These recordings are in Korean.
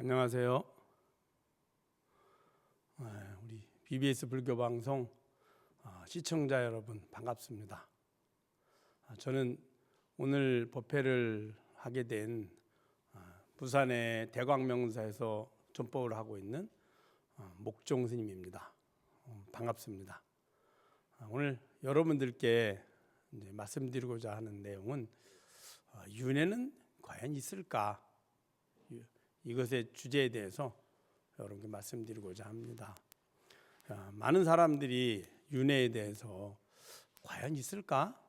안녕하세요. 우리 BBS 불교방송 시청자 여러분 반갑습니다. 저는 오늘 법회를 하게 된 부산의 대광명사에서 전법을 하고 있는 목종 스님입니다. 반갑습니다. 오늘 여러분들께 이제 말씀드리고자 하는 내용은 윤회는 과연 있을까? 이것의 주제에 대해서 여러분께 말씀드리고자 합니다. 많은 사람들이 윤회에 대해서 과연 있을까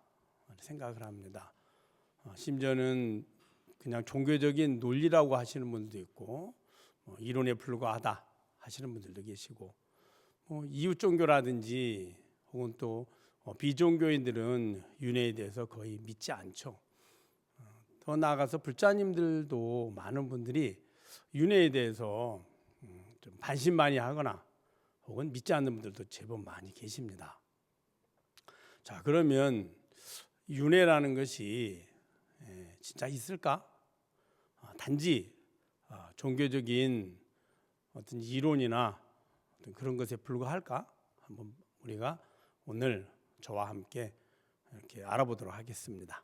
생각을 합니다. 심지어는 그냥 종교적인 논리라고 하시는 분도 있고 이론에 불과하다 하시는 분들도 계시고 이웃 종교라든지 혹은 또 비종교인들은 윤회에 대해서 거의 믿지 않죠. 더 나아가서 불자님들도 많은 분들이 윤회에 대해서 좀 반신반의하거나 혹은 믿지 않는 분들도 제법 많이 계십니다. 자, 그러면 윤회라는 것이 진짜 있을까? 단지 종교적인 어떤 이론이나 어떤 그런 것에 불과할까? 한번 우리가 오늘 저와 함께 이렇게 알아보도록 하겠습니다.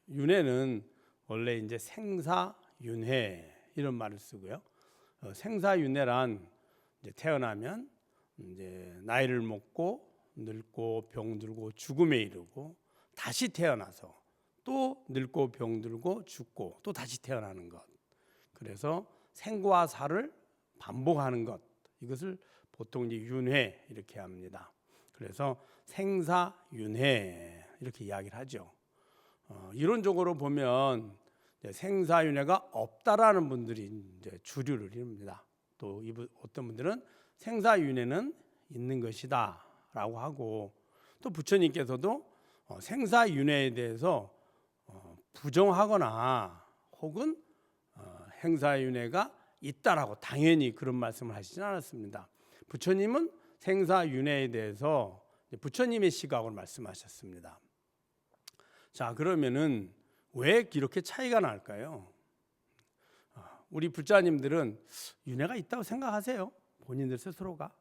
윤회는 원래 이제 생사윤회 이런 말을 쓰고요. 생사윤회란 이제 태어나면 이제 나이를 먹고 늙고 병들고 죽음에 이르고 다시 태어나서 또 늙고 병들고 죽고 또 다시 태어나는 것. 그래서 생과 사를 반복하는 것. 이것을 보통 이제 윤회 이렇게 합니다. 그래서 생사윤회 이렇게 이야기를 하죠. 이론적으로 보면 생사윤회가 없다라는 분들이 이제 주류를 이룹니다. 또 어떤 분들은 생사윤회는 있는 것이다라고 하고, 또 부처님께서도 생사윤회에 대해서 부정하거나 혹은 행사윤회가 있다라고 당연히 그런 말씀을 하시진 않았습니다. 부처님은 생사윤회에 대해서 부처님의 시각으로 말씀하셨습니다. 자, 그러면은 왜 이렇게 차이가 날까요? 우리 불자님들은 윤회가 있다고 생각하세요? 본인들 스스로가?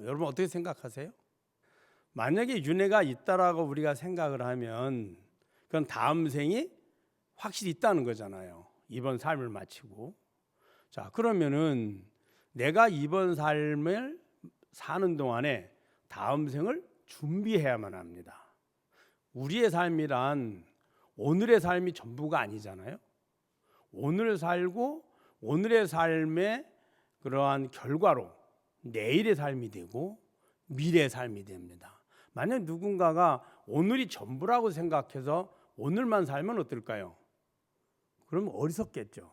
여러분 어떻게 생각하세요? 만약에 윤회가 있다라고 우리가 생각을 하면 그건 다음 생이 확실히 있다는 거잖아요. 이번 삶을 마치고. 자, 그러면은 내가 이번 삶을 사는 동안에 다음 생을 준비해야만 합니다. 우리의 삶이란 오늘의 삶이 전부가 아니잖아요. 오늘 살고 오늘의 삶의 그러한 결과로 내일의 삶이 되고 미래의 삶이 됩니다. 만약 누군가가 오늘이 전부라고 생각해서 오늘만 살면 어떨까요? 그러면 어리석겠죠.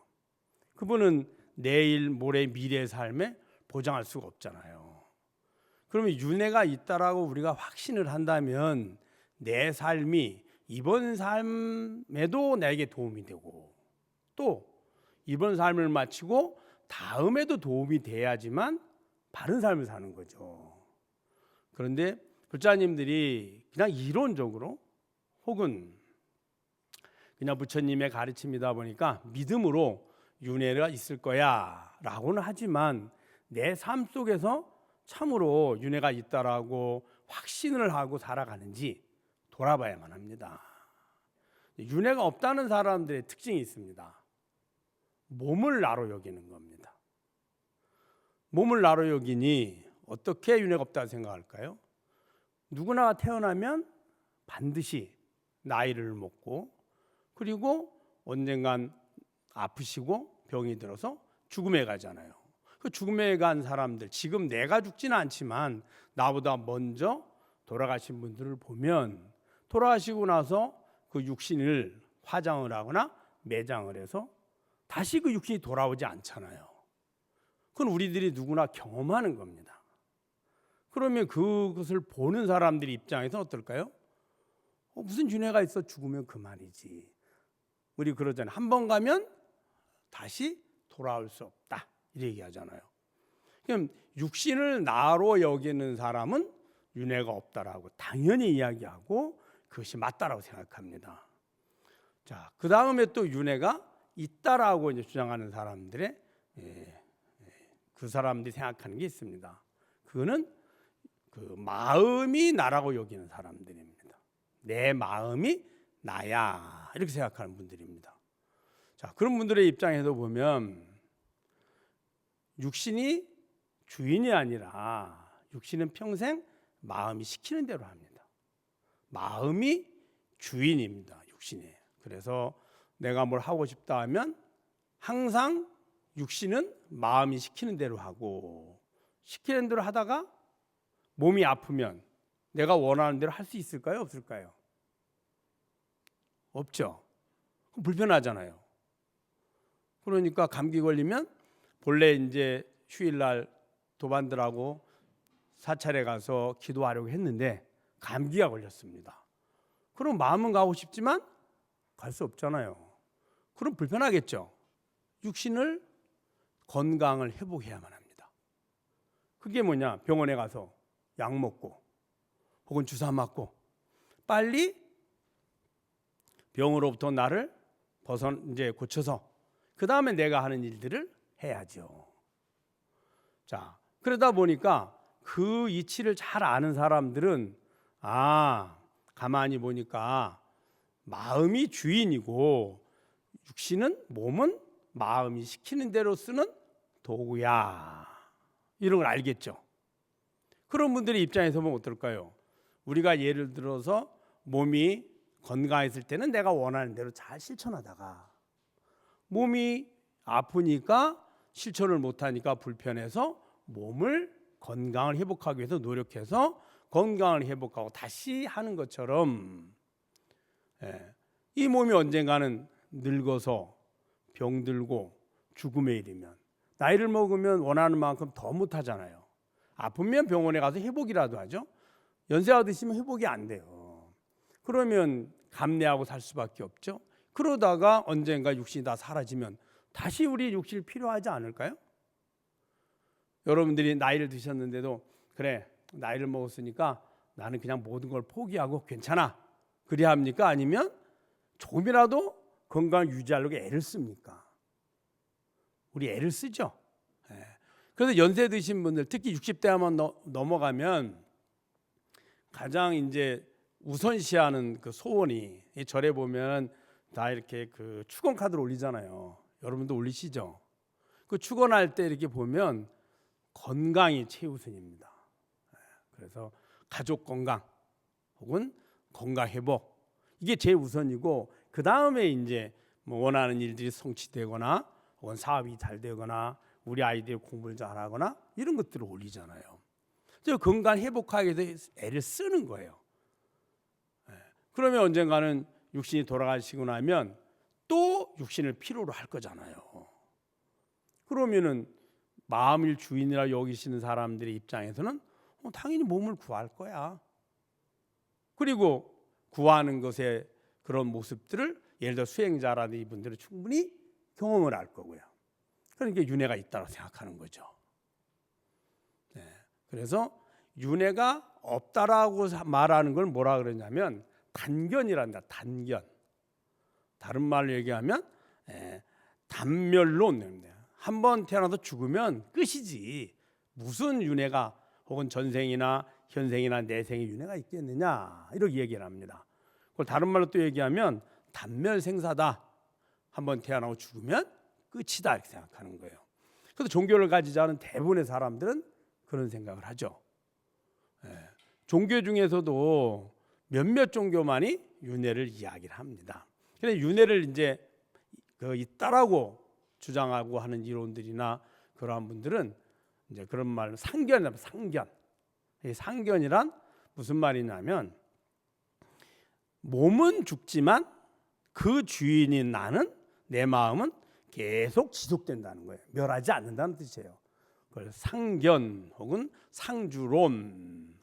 그분은 내일, 모레, 미래의 삶에 보장할 수가 없잖아요. 그러면 윤회가 있다라고 우리가 확신을 한다면 내 삶이 이번 삶에도 나에게 도움이 되고 또 이번 삶을 마치고 다음에도 도움이 돼야지만 바른 삶을 사는 거죠. 그런데 불자님들이 그냥 이론적으로 혹은 그냥 부처님의 가르침이다 보니까 믿음으로 윤회가 있을 거야 라고는 하지만 내 삶 속에서 참으로 윤회가 있다라고 확신을 하고 살아가는지 돌아봐야만 합니다. 윤회가 없다는 사람들의 특징이 있습니다. 몸을 나로 여기는 겁니다. 몸을 나로 여기니 어떻게 윤회가 없다고 생각할까요? 누구나 태어나면 반드시 나이를 먹고 그리고 언젠간 아프시고 병이 들어서 죽음에 가잖아요. 그 죽음에 간 사람들, 지금 내가 죽지는 않지만 나보다 먼저 돌아가신 분들을 보면 돌아가시고 나서 그 육신을 화장을 하거나 매장을 해서 다시 그 육신이 돌아오지 않잖아요. 그건 우리들이 누구나 경험하는 겁니다. 그러면 그것을 보는 사람들 입장에서 어떨까요? 무슨 윤회가 있어? 죽으면 그만이지. 우리 그러잖아요. 한 번 가면 다시 돌아올 수 없다. 이렇게 얘기하잖아요. 그럼 육신을 나로 여기는 사람은 윤회가 없다라고 당연히 이야기하고 그것이 맞다라고 생각합니다. 자, 그 다음에 또 윤회가 있다라고 이제 주장하는 사람들의 그 사람들이 생각하는 게 있습니다. 그거는 그 마음이 나라고 여기는 사람들입니다. 내 마음이 나야 이렇게 생각하는 분들입니다. 자, 그런 분들의 입장에서 보면 육신이 주인이 아니라 육신은 평생 마음이 시키는 대로 합니다. 마음이 주인입니다. 육신이. 그래서 내가 뭘 하고 싶다 하면 항상 육신은 마음이 시키는 대로 하고, 시키는 대로 하다가 몸이 아프면 내가 원하는 대로 할 수 있을까요? 없을까요? 없죠. 불편하잖아요. 그러니까 감기 걸리면 본래 이제 휴일날 도반들하고 사찰에 가서 기도하려고 했는데 감기가 걸렸습니다. 그럼 마음은 가고 싶지만 갈 수 없잖아요. 그럼 불편하겠죠. 육신을 건강을 회복해야만 합니다. 그게 뭐냐? 병원에 가서 약 먹고 혹은 주사 맞고 빨리 병으로부터 나를 이제 고쳐서 그 다음에 내가 하는 일들을 해야죠. 자, 그러다 보니까 그 이치를 잘 아는 사람들은 가만히 보니까 마음이 주인이고 육신은 몸은 마음이 시키는 대로 쓰는 도구야. 이런 걸 알겠죠. 그런 분들의 입장에서 보면 어떨까요? 우리가 예를 들어서 몸이 건강했을 때는 내가 원하는 대로 잘 실천하다가 몸이 아프니까 실천을 못하니까 불편해서 몸을 건강을 회복하기 위해서 노력해서 건강을 회복하고 다시 하는 것처럼 이 몸이 언젠가는 늙어서 병들고 죽음에 이르면 나이를 먹으면 원하는 만큼 더 못하잖아요. 아프면 병원에 가서 회복이라도 하죠. 연세가 드시면 회복이 안 돼요. 그러면 감내하고 살 수밖에 없죠. 그러다가 언젠가 육신이 다 사라지면 다시 우리 육신이 필요하지 않을까요? 여러분들이 나이를 드셨는데도 그래 나이를 먹었으니까 나는 그냥 모든 걸 포기하고 괜찮아 그래야 합니까? 아니면 조금이라도 건강을 유지하려고 애를 씁니까? 우리 애를 쓰죠. 그래서 연세 드신 분들 특히 60대 한번 넘어가면 가장 이제 우선시하는 그 소원이 이 절에 보면 다 이렇게 그 축원 카드를 올리잖아요. 여러분도 올리시죠? 그 축원할 때 이렇게 보면 건강이 최우선입니다. 그래서 가족 건강 혹은 건강 회복 이게 제일 우선이고 그 다음에 이제 뭐 원하는 일들이 성취되거나 혹은 사업이 잘 되거나 우리 아이들이 공부를 잘하거나 이런 것들을 올리잖아요. 건강 회복하기 위해서 애를 쓰는 거예요. 그러면 언젠가는 육신이 돌아가시고 나면 또 육신을 필요로 할 거잖아요. 그러면은 마음을 주인이라 여기시는 사람들의 입장에서는 당연히 몸을 구할 거야. 그리고 구하는 것의 그런 모습들을 예를 들어 수행자라는 이분들은 충분히 경험을 할 거고요. 그러니까 윤회가 있다고 생각하는 거죠. 그래서 윤회가 없다라고 말하는 걸 뭐라 그러냐면 단견이란다. 단견. 다른 말로 얘기하면 단멸론. 한번 태어나서 죽으면 끝이지. 무슨 윤회가 혹은 전생이나 현생이나 내생의 윤회가 있겠느냐 이렇게 얘기를 합니다. 그걸 다른 말로 또 얘기하면 단멸생사다. 한번 태어나고 죽으면 끝이다 이렇게 생각하는 거예요. 그래서 종교를 가지지 않은 대부분의 사람들은 그런 생각을 하죠. 종교 중에서도 몇몇 종교만이 윤회를 이야기를 합니다. 그래서 윤회를 이제 있다라고 주장하고 하는 이론들이나 그러한 분들은 이제 그런 말 상견이랍니다. 상견. 이 상견이란 무슨 말이냐면 몸은 죽지만 그 주인인 나는 내 마음은 계속 지속된다는 거예요. 멸하지 않는다는 뜻이에요. 그걸 상견 혹은 상주론.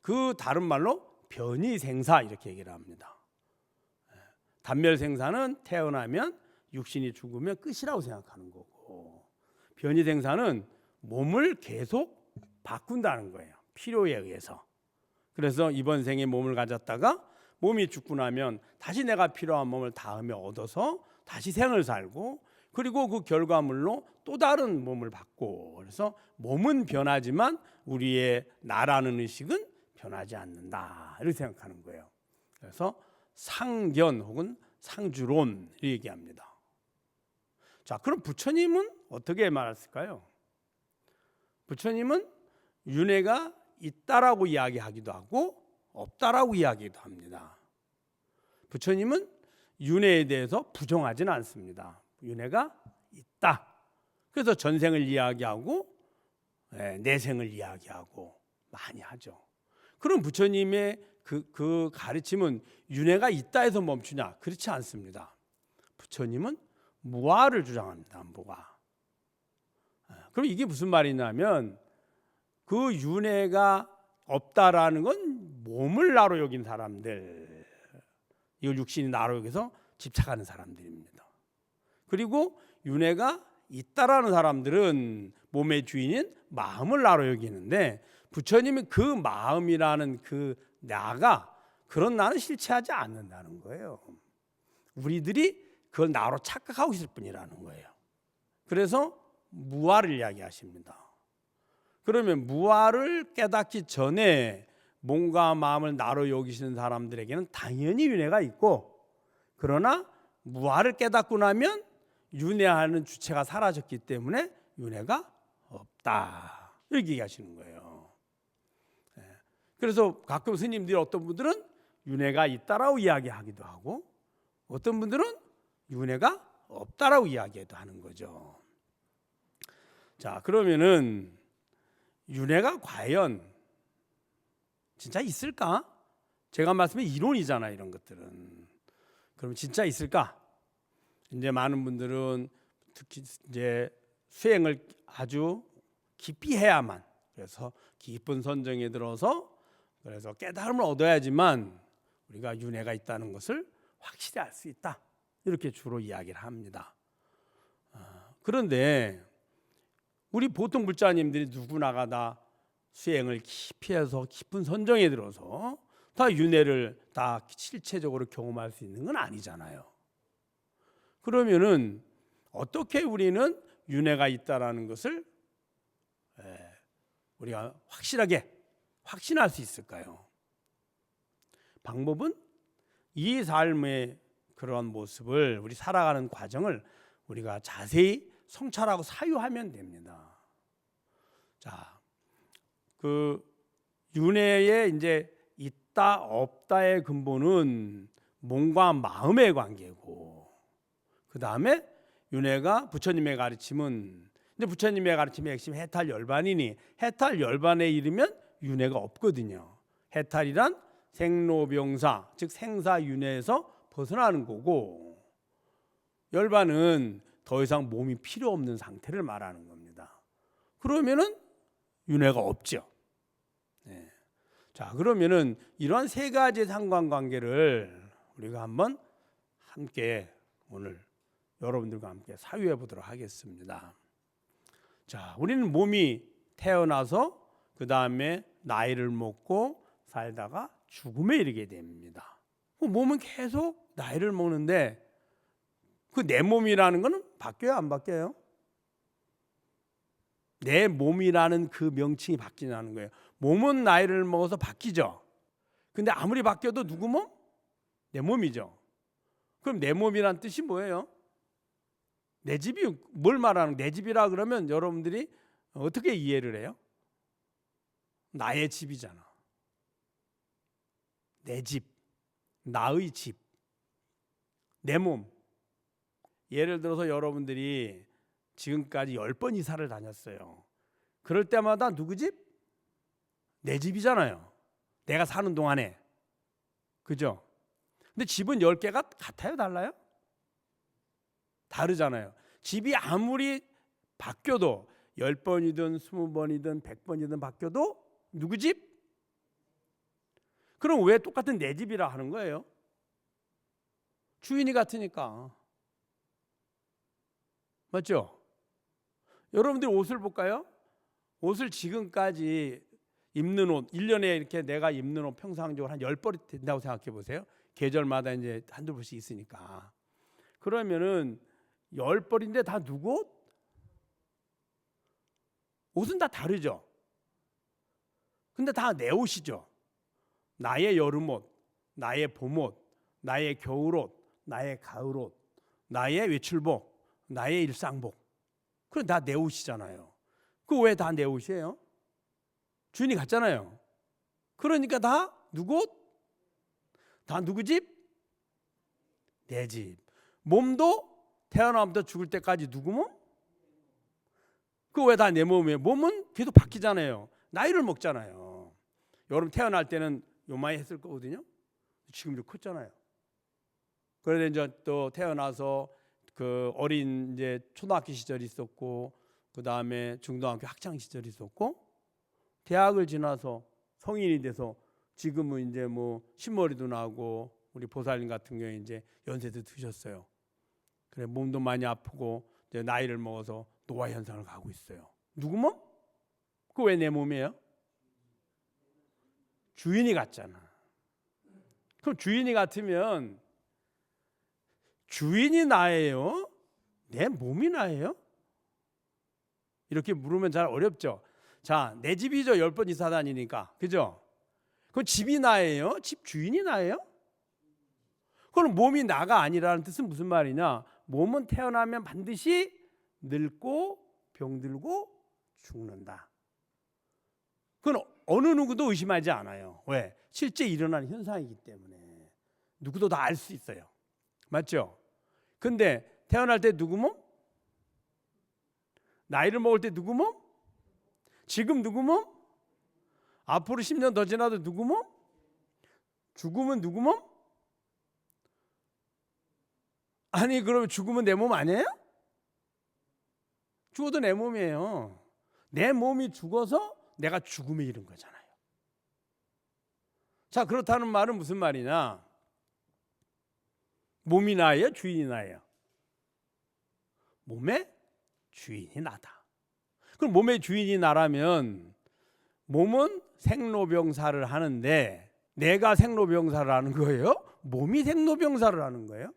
그 다른 말로 변이생사 이렇게 얘기를 합니다. 단멸생사는 태어나면 육신이 죽으면 끝이라고 생각하는 거고 변이생사는 몸을 계속 바꾼다는 거예요. 필요에 의해서. 그래서 이번 생에 몸을 가졌다가 몸이 죽고 나면 다시 내가 필요한 몸을 다음에 얻어서 다시 생을 살고, 그리고 그 결과물로 또 다른 몸을 받고, 그래서 몸은 변하지만 우리의 나라는 의식은 변하지 않는다, 이렇게 생각하는 거예요. 그래서 상견 혹은 상주론을 얘기합니다. 자, 그럼 부처님은 어떻게 말했을까요? 부처님은 윤회가 있다라고 이야기하기도 하고 없다라고 이야기도 합니다. 부처님은 윤회에 대해서 부정하지는 않습니다. 윤회가 있다. 그래서 전생을 이야기하고 내생을 이야기하고 많이 하죠. 그럼 부처님의 그 가르침은 윤회가 있다 해서 멈추냐? 그렇지 않습니다. 부처님은 무아를 주장합니다. 무아. 그럼 이게 무슨 말이냐면, 그 윤회가 없다라는 건 몸을 나로 여긴 사람들, 이걸 육신이 나로 여기서 집착하는 사람들입니다. 그리고 윤회가 있다라는 사람들은 몸의 주인인 마음을 나로 여기는데, 부처님이 그 마음이라는 그 나가 그런 나는 실체하지 않는다는 거예요. 우리들이 그걸 나로 착각하고 있을 뿐이라는 거예요. 그래서 무아를 이야기하십니다. 그러면 무아를 깨닫기 전에 몸과 마음을 나로 여기시는 사람들에게는 당연히 윤회가 있고, 그러나 무아를 깨닫고 나면 윤회하는 주체가 사라졌기 때문에 윤회가 없다, 이렇게 얘기하시는 거예요. 그래서 가끔 스님들이, 어떤 분들은 윤회가 있다라고 이야기하기도 하고, 어떤 분들은 윤회가 없다라고 이야기도 하는 거죠. 자, 그러면은 윤회가 과연 진짜 있을까? 제가 말씀이 이론이잖아요, 이런 것들은. 그럼 진짜 있을까? 이제 많은 분들은 특히 이제 수행을 아주 깊이 해야만, 그래서 깊은 선정에 들어서 그래서 깨달음을 얻어야지만 우리가 윤회가 있다는 것을 확실히 알 수 있다, 이렇게 주로 이야기를 합니다. 그런데 우리 보통 불자님들이 누구나가 다 수행을 깊이 해서 깊은 선정에 들어서 다 윤회를 다 실체적으로 경험할 수 있는 건 아니잖아요. 그러면은 어떻게 우리는 윤회가 있다라는 것을 우리가 확실하게 확신할 수 있을까요? 방법은 이 삶의 그러한 모습을, 우리 살아가는 과정을 우리가 자세히 성찰하고 사유하면 됩니다. 자, 그 윤회에 이제 있다 없다의 근본은 몸과 마음의 관계고, 그 다음에 윤회가 부처님의 가르침은, 근데 부처님의 가르침의 핵심 해탈 열반이니, 해탈 열반에 이르면 윤회가 없거든요. 해탈이란 생로병사, 즉 생사윤회에서 벗어나는 거고, 열반은 더 이상 몸이 필요 없는 상태를 말하는 겁니다. 그러면은 윤회가 없죠. 네. 자, 그러면은 이러한 세 가지 상관관계를 우리가 한번 함께 오늘 여러분들과 함께 사유해 보도록 하겠습니다. 자, 우리는 몸이 태어나서 그 다음에 나이를 먹고 살다가 죽음에 이르게 됩니다. 몸은 계속 나이를 먹는데 그 내 몸이라는 거는 바뀌어요, 안 바뀌어요? 내 몸이라는 그 명칭이 바뀌냐는 거예요. 몸은 나이를 먹어서 바뀌죠. 근데 아무리 바뀌어도 누구 몸? 내 몸이죠. 그럼 내 몸이란 뜻이 뭐예요? 내 집이 뭘 말하는, 내 집이라 그러면 여러분들이 어떻게 이해를 해요? 나의 집이잖아. 내 집, 나의 집, 내 몸. 예를 들어서 여러분들이 지금까지 10번 이사를 다녔어요. 그럴 때마다 누구 집? 내 집이잖아요. 내가 사는 동안에. 그죠? 근데 집은 10개가 같아요, 달라요? 다르잖아요. 집이 아무리 바뀌어도 10번이든 20번이든 100번이든 바뀌어도 누구 집? 그럼 왜 똑같은 내 집이라 하는 거예요? 주인이 같으니까. 맞죠? 여러분들 옷을 볼까요? 옷을 지금까지 입는 옷 1년에 이렇게 내가 입는 옷 평상적으로 한 10벌이 된다고 생각해 보세요. 계절마다 이제 한두 벌씩 있으니까. 그러면은 10벌인데 다 누구 옷? 옷은 다 다르죠. 근데 다 내 옷이죠. 나의 여름옷, 나의 봄옷, 나의 겨울옷, 나의 가을옷, 나의 외출복, 나의 일상복. 그럼 다 내 옷이잖아요. 그 왜 다 내 옷이에요? 주인이 같잖아요. 그러니까 다 누구 옷? 다 누구 집? 내 집. 몸도 태어나면부터 죽을 때까지 누구 몸? 그 왜 다 내 몸이에요? 몸은 계속 바뀌잖아요. 나이를 먹잖아요. 여러분 태어날 때는 요마이 했을 거거든요. 지금 좀 컸잖아요. 그래서 이제 또 태어나서 그 어린 이제 초등학교 시절이 있었고, 그 다음에 중등학교 학창 시절이 있었고, 대학을 지나서 성인이 돼서 지금은 이제 뭐 신머리도 나고, 우리 보살님 같은 경우에 이제 연세도 드셨어요. 그래 몸도 많이 아프고 이제 나이를 먹어서 노화 현상을 가고 있어요. 누구 몸? 그거 왜 내 몸이에요? 주인이 같잖아. 그럼 주인이 같으면 주인이 나예요? 내 몸이 나예요? 이렇게 물으면 잘 어렵죠. 자, 내 집이죠. 10번 이사 다니니까. 그죠? 그럼 집이 나예요? 집 주인이 나예요? 그럼 몸이 나가 아니라는 뜻은 무슨 말이냐? 몸은 태어나면 반드시 늙고 병들고 죽는다. 그건 어느 누구도 의심하지 않아요. 왜? 실제 일어나는 현상이기 때문에 누구도 다 알 수 있어요. 맞죠? 근데 태어날 때 누구 몸? 나이를 먹을 때 누구 몸? 지금 누구 몸? 앞으로 10년 더 지나도 누구 몸? 죽으면 누구 몸? 아니 그러면 죽으면 내 몸 아니에요? 죽어도 내 몸이에요. 내 몸이 죽어서 내가 죽음에 이른 거잖아요. 자, 그렇다는 말은 무슨 말이냐? 몸이 나예요? 주인이 나예요? 몸의 주인이 나다. 그럼 몸의 주인이 나라면 몸은 생로병사를 하는데 내가 생로병사를 하는 거예요? 몸이 생로병사를 하는 거예요?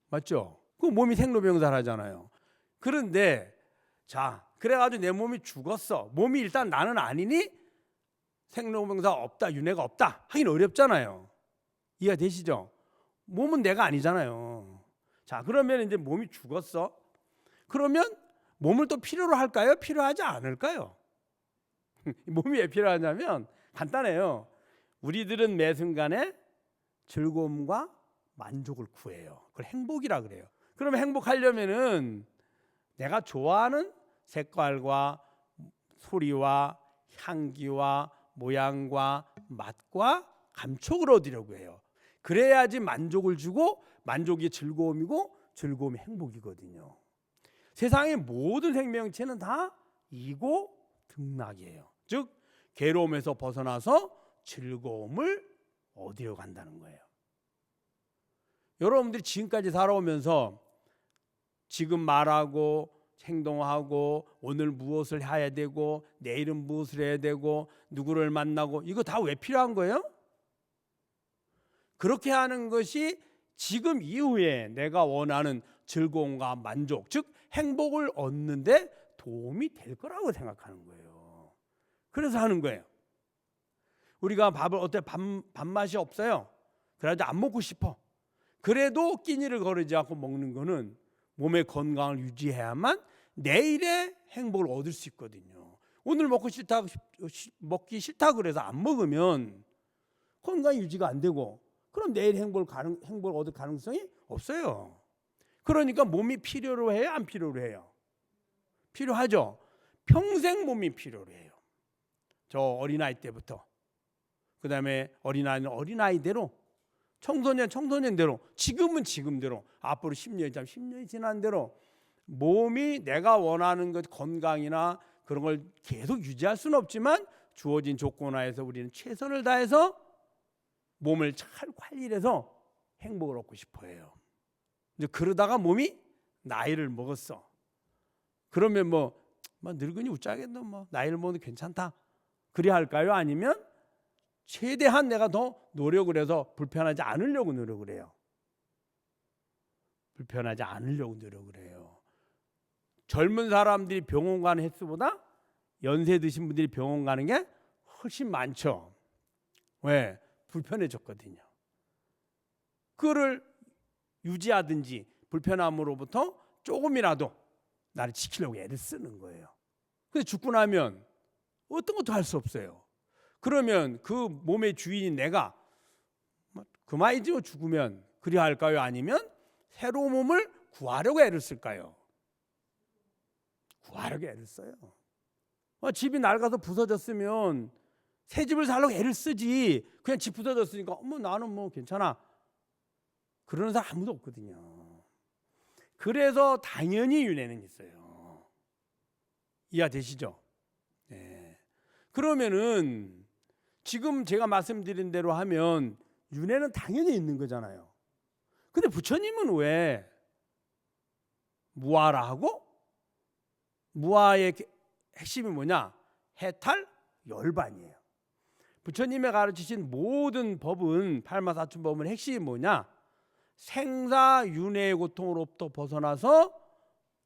맞죠? 그 몸이 생로병사를 하잖아요. 그런데 자, 그래가지고 내 몸이 죽었어. 몸이 일단 나는 아니니 생로병사 없다, 윤회가 없다 하긴 어렵잖아요. 이해가 되시죠? 몸은 내가 아니잖아요. 자, 그러면 이제 몸이 죽었어. 그러면 몸을 또 필요로 할까요? 필요하지 않을까요? 몸이 왜 필요하냐면 간단해요. 우리들은 매 순간에 즐거움과 만족을 구해요. 그걸 행복이라 그래요. 그러면 행복하려면은 내가 좋아하는 색깔과 소리와 향기와 모양과 맛과 감촉을 얻으려고 해요. 그래야지 만족을 주고 만족이 즐거움이고 즐거움이 행복이거든요. 세상의 모든 생명체는 다 이고 등락이에요. 즉 괴로움에서 벗어나서 즐거움을 얻으려고 한다는 거예요. 여러분들이 지금까지 살아오면서 지금 말하고 행동하고 오늘 무엇을 해야 되고 내일은 무엇을 해야 되고 누구를 만나고 이거 다 왜 필요한 거예요? 그렇게 하는 것이 지금 이후에 내가 원하는 즐거움과 만족, 즉 행복을 얻는데 도움이 될 거라고 생각하는 거예요. 그래서 하는 거예요. 우리가 밥을 어때 밥맛이 없어요. 그래도 안 먹고 싶어. 그래도 끼니를 거르지 않고 먹는 거는 몸의 건강을 유지해야만 내일의 행복을 얻을 수 있거든요. 오늘 먹기 싫다 그래서 안 먹으면 건강 유지가 안 되고 그럼 내일 행복을 얻을 가능성이 없어요. 그러니까 몸이 필요로 해요? 안 필요로 해요? 필요하죠. 평생 몸이 필요로 해요. 저 어린아이 때부터 그 다음에 어린아이는 어린아이대로 청소년대로 지금은 지금대로 앞으로 10년이 지난 대로 몸이 내가 원하는 것 건강이나 그런 걸 계속 유지할 수는 없지만 주어진 조건 하에서 우리는 최선을 다해서 몸을 잘 관리해서 행복을 얻고 싶어 해요. 이제 그러다가 몸이 나이를 먹었어. 그러면 뭐 늙으니 웃자겠노 뭐 나이를 먹어도 괜찮다. 그리 할까요? 아니면 최대한 내가 더 노력을 해서 불편하지 않으려고 노력을 해요. 불편하지 않으려고 노력을 해요. 젊은 사람들이 병원 가는 횟수보다 연세 드신 분들이 병원 가는 게 훨씬 많죠. 왜? 불편해졌거든요. 그거를 유지하든지 불편함으로부터 조금이라도 나를 지키려고 애를 쓰는 거예요. 근데 죽고 나면 어떤 것도 할 수 없어요. 그러면 그 몸의 주인인 내가 그만이죠. 죽으면 그리 할까요? 아니면 새로운 몸을 구하려고 애를 쓸까요? 구하려고 애를 써요. 집이 낡아서 부서졌으면 새 집을 살려고 애를 쓰지. 그냥 집 부서졌으니까 나는 뭐 괜찮아. 그러는 사람 아무도 없거든요. 그래서 당연히 윤회는 있어요. 이해되시죠? 네. 그러면은 지금 제가 말씀드린 대로 하면 윤회는 당연히 있는 거잖아요. 근데 부처님은 왜 무아라 하고, 무아의 핵심이 뭐냐? 해탈 열반이에요. 부처님이 가르치신 모든 법은, 팔마사춘법은 핵심이 뭐냐? 생사윤회의 고통으로부터 벗어나서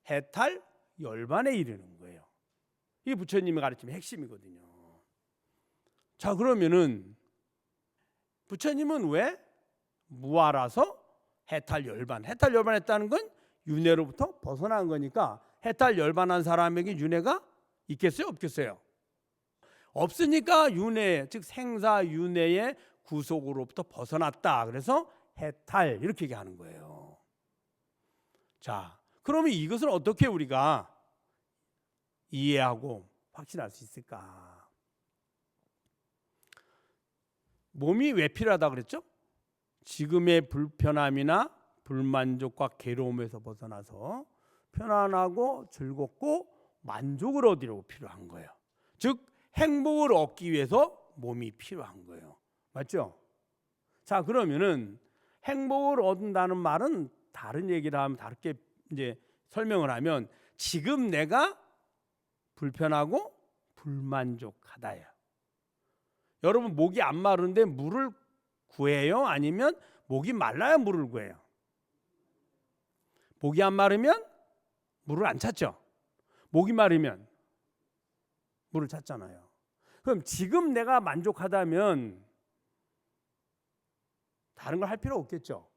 해탈 열반에 이르는 거예요. 이게 부처님이 가르치는 핵심이거든요. 자, 그러면은 부처님은 왜 무아라서 해탈 열반, 해탈 열반했다는 건 윤회로부터 벗어난 거니까, 해탈 열반한 사람에게 윤회가 있겠어요? 없겠어요? 없으니까 윤회, 즉 생사윤회의 구속으로부터 벗어났다. 그래서 해탈, 이렇게 얘기하는 거예요. 자, 그러면 이것을 어떻게 우리가 이해하고 확신할 수 있을까? 몸이 왜 필요하다 그랬죠? 지금의 불편함이나 불만족과 괴로움에서 벗어나서 편안하고 즐겁고 만족을 얻으려고 필요한 거예요. 즉 행복을 얻기 위해서 몸이 필요한 거예요. 맞죠? 자, 그러면은 행복을 얻는다는 말은 다른 얘기를 하면 다르게 이제 설명을 하면, 지금 내가 불편하고 불만족하다예요. 여러분, 목이 안 마른데 물을 구해요? 아니면 목이 말라야 물을 구해요? 목이 안 마르면 물을 안 찾죠. 목이 마르면 물을 찾잖아요. 그럼 지금 내가 만족하다면 다른 걸 할 필요 없겠죠.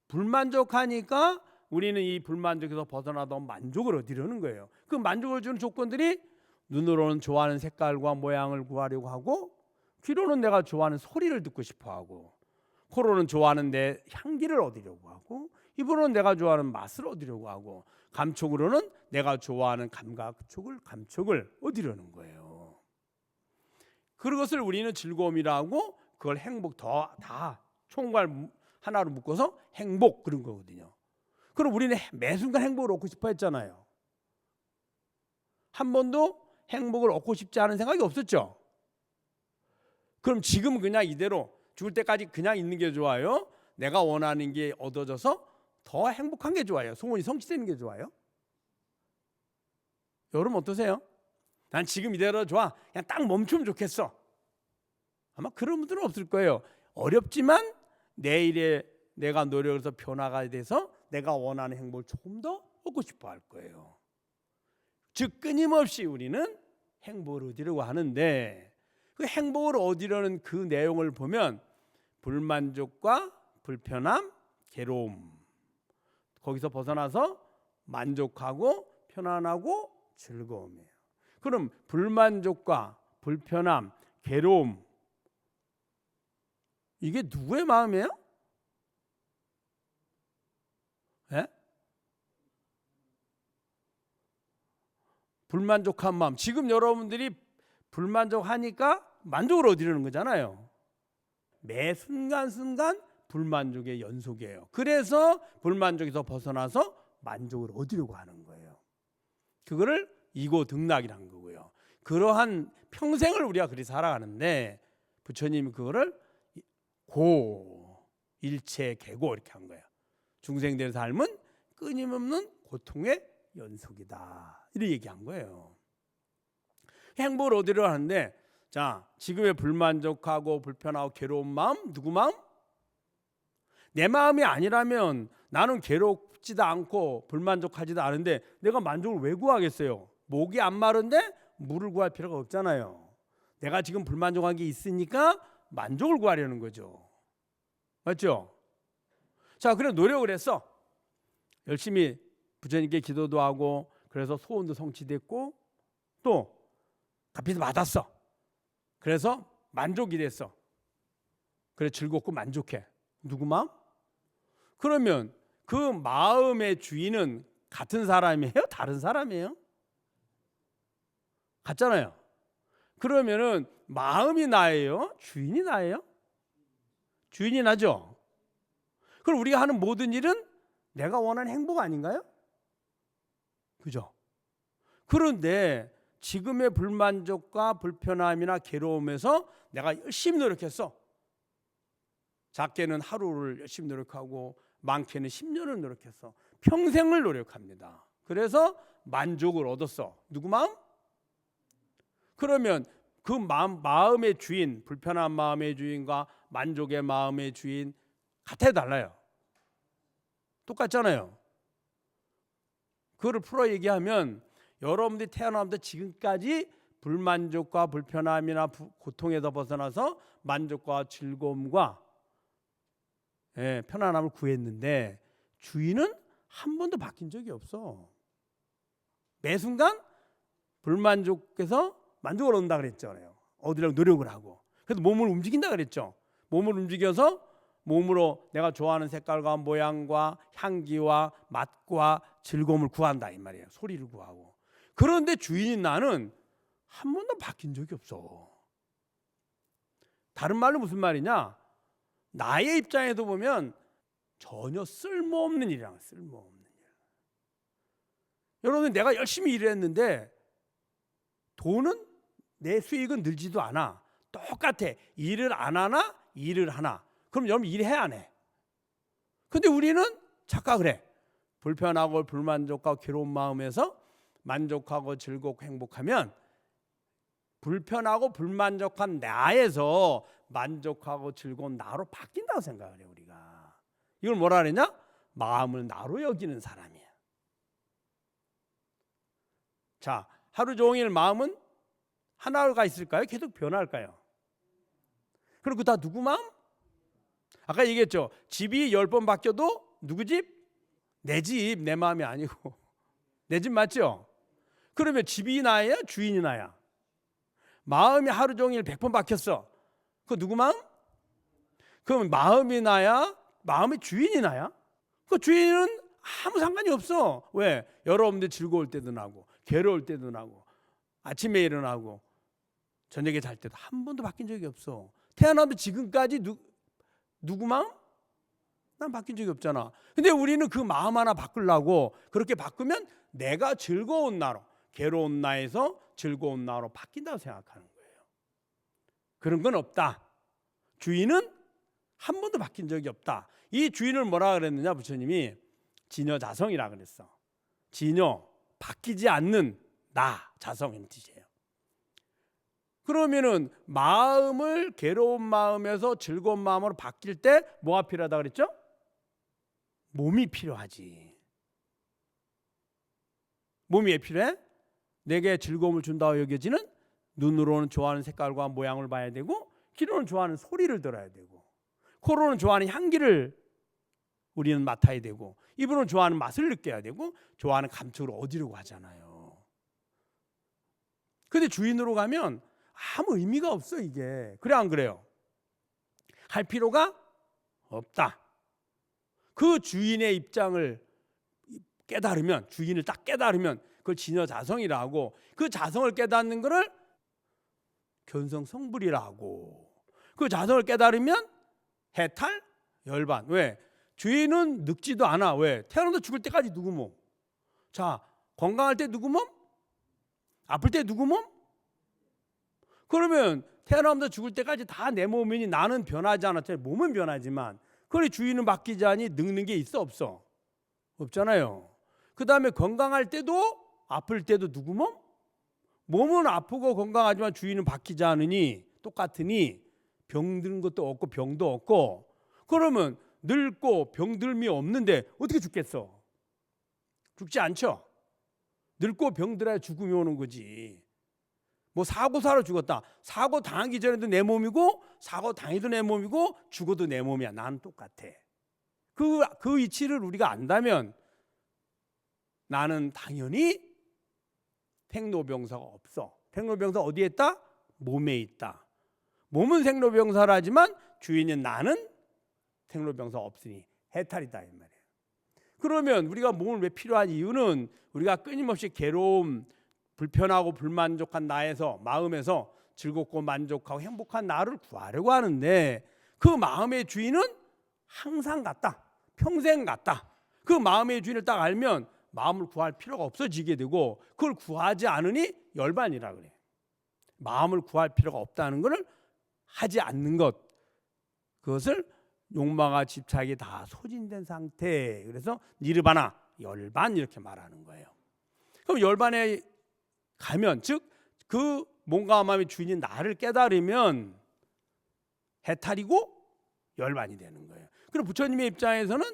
불만족하니까 우리는 이 불만족에서 벗어나도 만족을 얻으려는 거예요. 그 만족을 주는 조건들이, 눈으로는 좋아하는 색깔과 모양을 구하려고 하고, 귀로는 내가 좋아하는 소리를 듣고 싶어 하고, 코로는 좋아하는 내 향기를 얻으려고 하고, 입으로는 내가 좋아하는 맛을 얻으려고 하고, 감촉으로는 내가 좋아하는 감촉을 얻으려는 거예요. 그것을 우리는 즐거움이라고, 그걸 행복, 다 총괄 하나로 묶어서 행복, 그런 거거든요. 그럼 우리는 매 순간 행복을 얻고 싶어 했잖아요. 한 번도 행복을 얻고 싶지 않은 생각이 없었죠. 그럼 지금은 그냥 이대로 죽을 때까지 그냥 있는 게 좋아요? 내가 원하는 게 얻어져서 더 행복한 게 좋아요? 소원이 성취되는 게 좋아요? 여러분 어떠세요? 난 지금 이대로 좋아, 그냥 딱 멈추면 좋겠어. 아마 그런 분들은 없을 거예요. 어렵지만 내일에 내가 노력해서 변화가 돼서 내가 원하는 행복을 조금 더 얻고 싶어 할 거예요. 즉 끊임없이 우리는 행복을 얻으려고 하는데, 그 행복을 얻으려는 그 내용을 보면 불만족과 불편함, 괴로움, 거기서 벗어나서 만족하고 편안하고 즐거움이에요. 그럼 불만족과 불편함, 괴로움, 이게 누구의 마음이에요? 예? 불만족한 마음. 지금 여러분들이 불만족하니까 만족을 얻으려는 거잖아요. 매 순간순간 불만족의 연속이에요. 그래서 불만족에서 벗어나서 만족을 얻으려고 하는 거예요. 그거를 이고등락이라는 거고요. 그러한 평생을 우리가 그리 살아가는데, 부처님이 그거를 일체계고 이렇게 한 거예요. 중생들의 삶은 끊임없는 고통의 연속이다, 이렇게 얘기한 거예요. 행복을 얻으려 하는데, 자, 지금의 불만족하고 불편하고 괴로운 마음, 누구 마음? 내 마음이 아니라면 나는 괴롭지도 않고 불만족하지도 않은데 내가 만족을 왜 구하겠어요? 목이 안 마른데 물을 구할 필요가 없잖아요. 내가 지금 불만족한 게 있으니까 만족을 구하려는 거죠. 맞죠? 자, 그래 노력을 했어. 열심히 부처님께 기도도 하고, 그래서 소원도 성취됐고, 또 갚이도 받았어. 그래서 만족이 됐어. 그래 즐겁고 만족해. 누구 마음? 그러면 그 마음의 주인은 같은 사람이에요? 다른 사람이에요? 같잖아요. 그러면은 마음이 나예요? 주인이 나예요? 주인이 나죠. 그럼 우리가 하는 모든 일은 내가 원하는 행복 아닌가요? 그죠? 그런데 지금의 불만족과 불편함이나 괴로움에서 내가 열심히 노력했어. 작게는 하루를 열심히 노력하고 많게는 10년을 노력했어. 평생을 노력합니다. 그래서 만족을 얻었어. 누구 마음? 그러면 그 마음의 주인, 불편한 마음의 주인과 만족의 마음의 주인 같아요, 달라요? 똑같잖아요. 그거를 풀어 얘기하면 여러분들이 태어나면서 지금까지 불만족과 불편함이나 고통에서 벗어나서 만족과 즐거움과 편안함을 구했는데 주인은 한 번도 바뀐 적이 없어. 매 순간 불만족해서 만족을 얻는다 그랬잖아요. 얻으려고 노력을 하고. 그래서 몸을 움직인다 그랬죠. 몸을 움직여서 몸으로 내가 좋아하는 색깔과 모양과 향기와 맛과 즐거움을 구한다 이 말이에요. 소리를 구하고. 그런데 주인인 나는 한 번도 바뀐 적이 없어. 다른 말로 무슨 말이냐? 나의 입장에서 보면 전혀 쓸모없는 일이랑 쓸모없는 일. 여러분, 내가 열심히 일을 했는데 돈은 내 수익은 늘지도 않아. 똑같아. 일을 안 하나 일을 하나. 그럼 여러분 일해 안 해? 근데 우리는 착각을 해. 불편하고 불만족하고 괴로운 마음에서 만족하고 즐겁고 행복하면 불편하고 불만족한 나에서 만족하고 즐거운 나로 바뀐다고 생각을 해요. 우리가 이걸 뭐라 그러냐? 마음을 나로 여기는 사람이야. 자, 하루 종일 마음은 하나가 있을까요? 계속 변할까요? 그리고 다 누구 마음? 아까 얘기했죠. 집이 10번 바뀌어도 누구 집? 내 집, 내 마음이 아니고 내 집 맞죠? 그러면 집이 나야? 주인이 나야? 마음이 하루 종일 100번 바뀌었어. 그 누구 마음? 그럼 마음이 나야? 마음의 주인이 나야? 그 주인은 아무 상관이 없어. 왜? 여러분들 즐거울 때도 나고 괴로울 때도 나고 아침에 일어나고 저녁에 잘 때도 한 번도 바뀐 적이 없어. 태어나도 지금까지 누구 마음? 난 바뀐 적이 없잖아. 근데 우리는 그 마음 하나 바꾸려고 그렇게 바꾸면 내가 즐거운 나로, 괴로운 나에서 즐거운 나로 바뀐다고 생각하는 거예요. 그런 건 없다. 주인은 한 번도 바뀐 적이 없다. 이 주인을 뭐라 그랬느냐? 부처님이 진여자성이라 그랬어. 진여, 바뀌지 않는 나, 자성인 뜻이에요. 그러면은 마음을 괴로운 마음에서 즐거운 마음으로 바뀔 때 뭐가 필요하다 그랬죠? 몸이 필요하지. 몸이 왜 필요해? 내게 즐거움을 준다고 여겨지는 눈으로는 좋아하는 색깔과 모양을 봐야 되고, 귀로는 좋아하는 소리를 들어야 되고, 코로는 좋아하는 향기를 우리는 맡아야 되고, 입으로는 좋아하는 맛을 느껴야 되고, 좋아하는 감촉을 얻으려고 하잖아요. 근데 주인으로 가면 아무 의미가 없어 이게. 그래 안 그래요? 할 필요가 없다. 그 주인의 입장을 깨달으면, 주인을 딱 깨달으면 그걸 진여자성이라 하고, 그 자성을 깨닫는 것을 견성성불이라 하고, 그 자성을 깨달으면 해탈 열반. 왜? 주인은 늙지도 않아. 왜? 태어나서 죽을 때까지 누구 몸? 자, 건강할 때 누구 몸? 아플 때 누구 몸? 그러면 태어나면서 죽을 때까지 다 내 몸이니 나는 변하지 않았잖아요. 몸은 변하지만 그래 주인은 바뀌지 않니 늙는 게 있어 없어? 없잖아요. 그 다음에 건강할 때도 아플 때도 누구 몸? 몸은 아프고 건강하지만 주인은 바뀌지 않으니 똑같으니 병드는 것도 없고 병도 없고, 그러면 늙고 병들미 없는데 어떻게 죽겠어? 죽지 않죠. 늙고 병들어야 죽음이 오는 거지. 뭐 사고 사러 죽었다. 사고 당하기 전에도 내 몸이고 사고 당해도 내 몸이고 죽어도 내 몸이야. 나는 똑같아. 그 이치를 우리가 안다면 나는 당연히 생로병사가 없어. 생로병사 어디에 있다? 몸에 있다. 몸은 생로병사라지만 주인인 나는 생로병사 없으니 해탈이다 이 말이에요. 그러면 우리가 몸을 왜 필요한 이유는 우리가 끊임없이 괴로움, 불편하고 불만족한 나에서, 마음에서 즐겁고 만족하고 행복한 나를 구하려고 하는데, 그 마음의 주인은 항상 같다, 평생 같다. 그 마음의 주인을 딱 알면 마음을 구할 필요가 없어지게 되고, 그걸 구하지 않으니 열반이라 그래. 마음을 구할 필요가 없다는 것을 하지 않는 것, 그것을 욕망과 집착이 다 소진된 상태. 그래서 니르바나, 열반 이렇게 말하는 거예요. 그럼 열반에 가면, 즉 그 몸과 마음의 주인인 나를 깨달으면 해탈이고 열반이 되는 거예요. 그럼 부처님의 입장에서는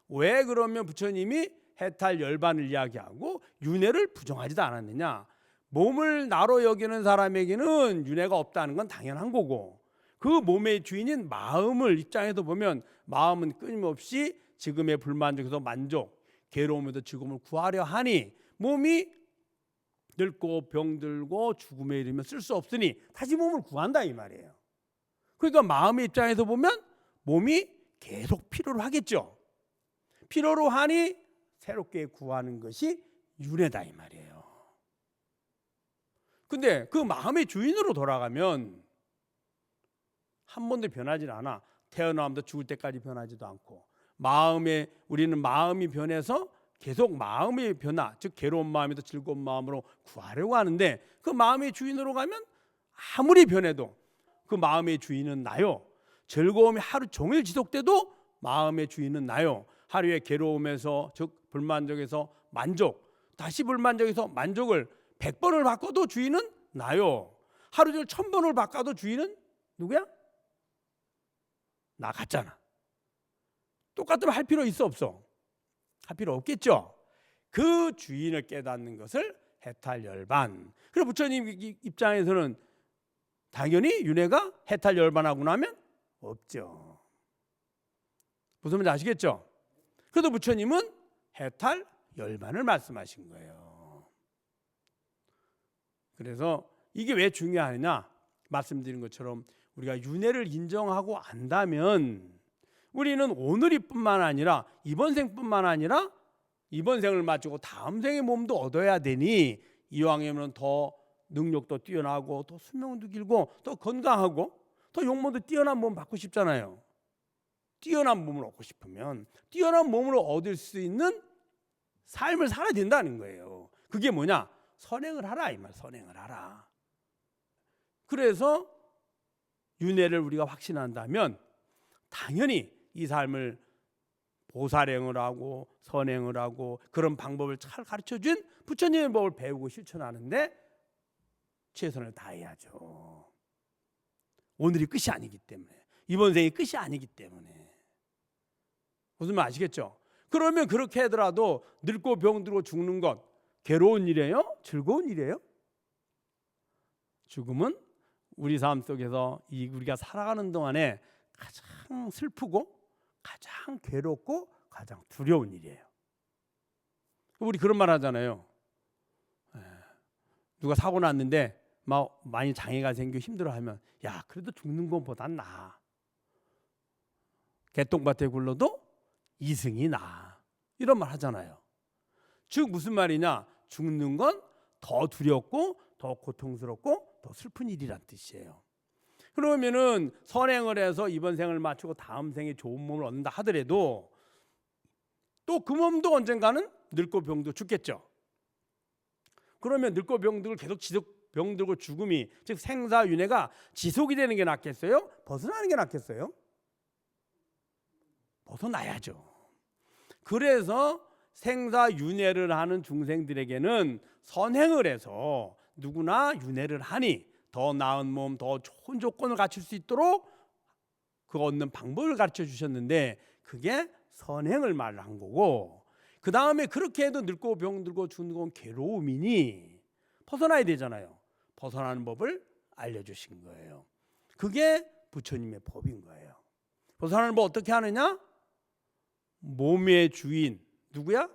왜 그러면 부처님이 해탈 열반을 이야기하고 윤회를 부정하지도 않았느냐? 몸을 나로 여기는 사람에게는 윤회가 없다는 건 당연한 거고, 그 몸의 주인인 마음을 입장에서 보면 마음은 끊임없이 지금의 불만족에서 만족, 괴로움에서 즐거움을 구하려 하니 몸이 늙고 병들고 죽음에 이르면 쓸 수 없으니 다시 몸을 구한다 이 말이에요. 그러니까 마음의 입장에서 보면 몸이 계속 필요로 하겠죠. 필요로 하니 새롭게 구하는 것이 윤회다 이 말이에요. 근데 그 마음의 주인으로 돌아가면 한 번도 변하지 않아. 태어나면서 죽을 때까지 변하지도 않고, 우리는 마음이 변해서 계속 마음의 변화, 즉 괴로운 마음에서 즐거운 마음으로 구하려고 하는데, 그 마음의 주인으로 가면 아무리 변해도 그 마음의 주인은 나요. 즐거움이 하루 종일 지속돼도 마음의 주인은 나요. 하루의 괴로움에서, 즉 불만족에서 만족, 다시 불만족에서 만족을 100번을 바꿔도 주인은 나요. 하루 종일 1000번을 바꿔도 주인은 누구야? 나 같잖아. 똑같으면 할 필요 있어 없어? 할 필요 없겠죠. 그 주인을 깨닫는 것을 해탈열반. 그리고 부처님 입장에서는 당연히 윤회가 해탈열반하고 나면 없죠. 무슨 말인지 아시겠죠? 그래도 부처님은 해탈열반을 말씀하신 거예요. 그래서 이게 왜 중요하냐? 말씀드린 것처럼 우리가 윤회를 인정하고 안다면 우리는 오늘이 뿐만 아니라 이번 생뿐만 아니라 이번 생을 마치고 다음 생의 몸도 얻어야 되니, 이왕이면 더 능력도 뛰어나고 더 수명도 길고 더 건강하고 더 용모도 뛰어난 몸 받고 싶잖아요. 뛰어난 몸을 얻고 싶으면 뛰어난 몸을 얻을 수 있는 삶을 살아야 된다는 거예요. 그게 뭐냐? 선행을 하라 이 말. 선행을 하라. 그래서 윤회를 우리가 확신한다면 당연히 이 삶을 보살행을 하고 선행을 하고 그런 방법을 잘 가르쳐준 부처님의 법을 배우고 실천하는데 최선을 다해야죠. 오늘이 끝이 아니기 때문에, 이번 생이 끝이 아니기 때문에. 무슨 말 아시겠죠? 그러면 그렇게 하더라도 늙고 병들고 죽는 것 괴로운 일이에요? 즐거운 일이에요? 죽음은 우리 삶 속에서 우리가 살아가는 동안에 가장 슬프고 가장 괴롭고 가장 두려운 일이에요. 우리 그런 말 하잖아요. 누가 사고 났는데 막 많이 장애가 생겨 힘들어하면, 야 그래도 죽는 것보단 나아. 개똥밭에 굴러도 이승이 나아. 이런 말 하잖아요. 즉 무슨 말이냐? 죽는 건 더 두렵고 더 고통스럽고 더 슬픈 일이란 뜻이에요. 그러면은 선행을 해서 이번 생을 마치고 다음 생에 좋은 몸을 얻는다 하더라도 또 그 몸도 언젠가는 늙고 병들고 죽겠죠. 그러면 늙고 병들고 계속 병들고 죽음이, 즉 생사윤회가 지속이 되는 게 낫겠어요? 벗어나는 게 낫겠어요? 벗어나야죠. 그래서 생사윤회를 하는 중생들에게는 선행을 해서 누구나 윤회를 하니 더 나은 몸, 더 좋은 조건을 갖출 수 있도록 그 얻는 방법을 가르쳐 주셨는데 그게 선행을 말한 거고, 그 다음에 그렇게 해도 늙고 병들고 죽는 건 괴로움이니 벗어나야 되잖아요. 벗어나는 법을 알려주신 거예요. 그게 부처님의 법인 거예요. 벗어나는 법 어떻게 하느냐? 몸의 주인 누구야?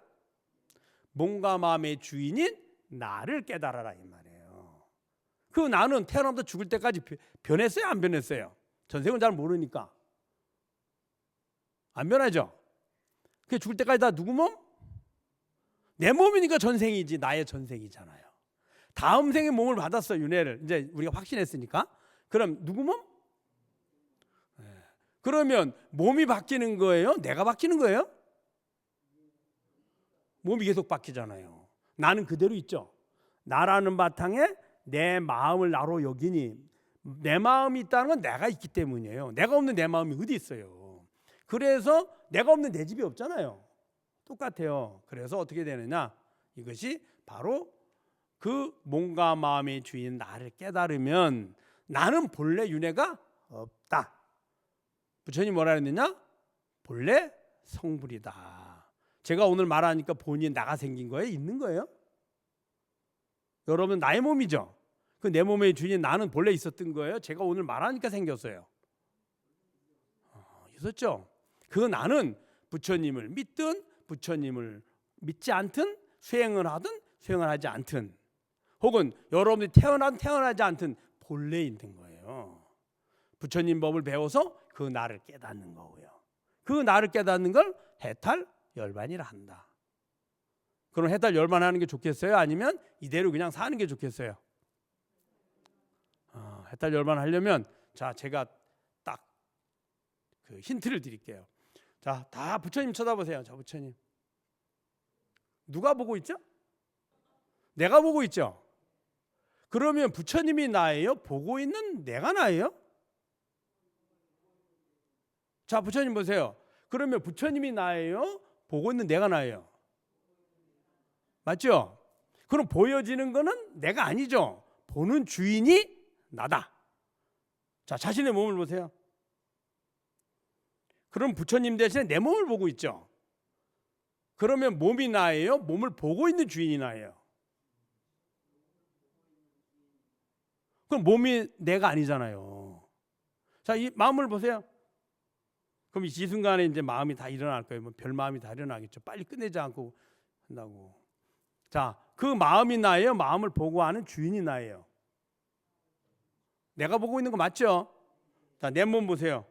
몸과 마음의 주인인 나를 깨달아라 이 말이에요. 그 나는 태어나부터 죽을 때까지 변했어요? 안 변했어요? 전생은 잘 모르니까 안 변하죠. 그 죽을 때까지 다 누구 몸? 내 몸이니까 전생이지, 나의 전생이잖아요. 다음 생에 몸을 받았어, 윤회를 이제 우리가 확신했으니까. 그럼 누구 몸? 그러면 몸이 바뀌는 거예요? 내가 바뀌는 거예요? 몸이 계속 바뀌잖아요. 나는 그대로 있죠. 나라는 바탕에 내 마음을 나로 여기니, 내 마음이 있다는 건 내가 있기 때문이에요. 내가 없는 내 마음이 어디 있어요? 그래서 내가 없는 내 집이 없잖아요. 똑같아요. 그래서 어떻게 되느냐? 이것이 바로 그 몸과 마음의 주인 나를 깨달으면 나는 본래 윤회가 없다. 부처님 뭐라 했느냐? 본래 성불이다. 제가 오늘 말하니까 본인 나가 생긴 거예요? 있는 거예요? 여러분 나의 몸이죠. 그 내 몸의 주인 나는 본래 있었던 거예요? 제가 오늘 말하니까 생겼어요. 있었죠. 그 나는 부처님을 믿든 부처님을 믿지 않든 수행을 하든 수행을 하지 않든 혹은 여러분들이 태어나든 태어나지 않든 본래 있는 거예요. 부처님 법을 배워서 그 나를 깨닫는 거고요. 그 나를 깨닫는 걸 해탈 열반이라 한다. 그럼 해탈 열반하는 게 좋겠어요? 아니면 이대로 그냥 사는 게 좋겠어요? 해탈 열반하려면 자 제가 딱 그 힌트를 드릴게요. 자, 다 부처님 쳐다보세요. 자, 부처님. 누가 보고 있죠? 내가 보고 있죠. 그러면 부처님이 나예요? 보고 있는 내가 나예요? 자, 부처님 보세요. 그러면 부처님이 나예요? 보고 있는 내가 나예요? 맞죠? 그럼 보여지는 거는 내가 아니죠. 보는 주인이 나다. 자, 자신의 몸을 보세요. 그럼 부처님 대신에 내 몸을 보고 있죠. 그러면 몸이 나예요? 몸을 보고 있는 주인이 나예요? 그럼 몸이 내가 아니잖아요. 자, 이 마음을 보세요. 그럼 이 순간에 이제 마음이 다 일어날 거예요. 뭐 별 마음이 다 일어나겠죠. 빨리 끝내지 않고 한다고. 자, 그 마음이 나예요? 마음을 보고 하는 주인이 나예요? 내가 보고 있는 거 맞죠? 자, 내 몸 보세요.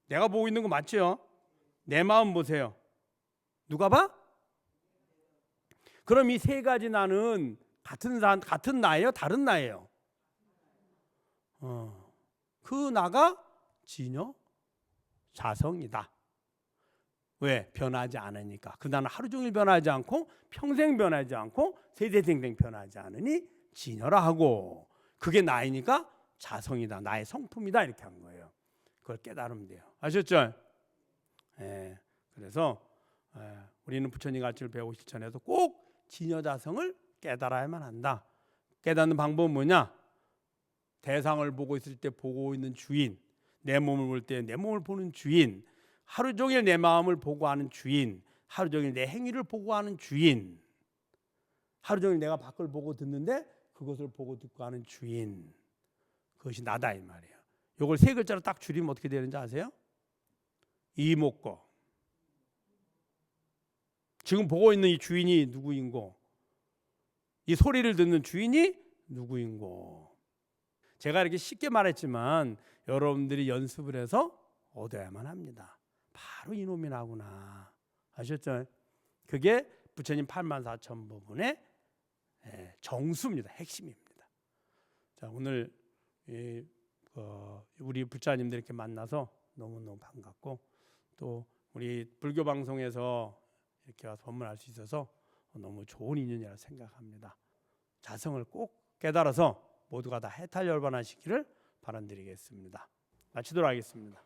내가 보고 있는 거 맞죠? 내 마음 보세요. 누가 봐? 그럼 이 세 가지 나는 같은 나예요? 다른 나예요? 그 나가 진여 자성이다. 왜? 변하지 않으니까. 그 나는 하루 종일 변하지 않고 평생 변하지 않고 세대생생 변하지 않으니 진여라 하고, 그게 나이니까 자성이다. 나의 성품이다. 이렇게 한 거예요. 그걸 깨달으면 돼요. 아셨죠? 그래서 우리는 부처님 가르침을 배우고 실천해서 꼭 진여자성을 깨달아야만 한다. 깨닫는 방법은 뭐냐? 대상을 보고 있을 때 보고 있는 주인, 내 몸을 볼 때 내 몸을 보는 주인, 하루 종일 내 마음을 보고 하는 주인, 하루 종일 내 행위를 보고 하는 주인, 하루 종일 내가 밖을 보고 듣는데 그것을 보고 듣고 하는 주인, 그것이 나다 이 말이에요. 이걸 세 글자로 딱 줄이면 어떻게 되는지 아세요? 이목고. 지금 보고 있는 이 주인이 누구인고, 이 소리를 듣는 주인이 누구인고. 제가 이렇게 쉽게 말했지만 여러분들이 연습을 해서 얻어야만 합니다. 바로 이놈이 나구나. 아셨죠? 그게 부처님 84,000법문의 정수입니다. 핵심입니다. 자, 오늘 우리 부처님들 이렇게 만나서 너무너무 반갑고, 또 우리 불교 방송에서 이렇게 와서 법문할 수 있어서 너무 좋은 인연이라고 생각합니다. 자성을 꼭 깨달아서 모두가 다 해탈열반하시기를 바람드리겠습니다. 마치도록 하겠습니다.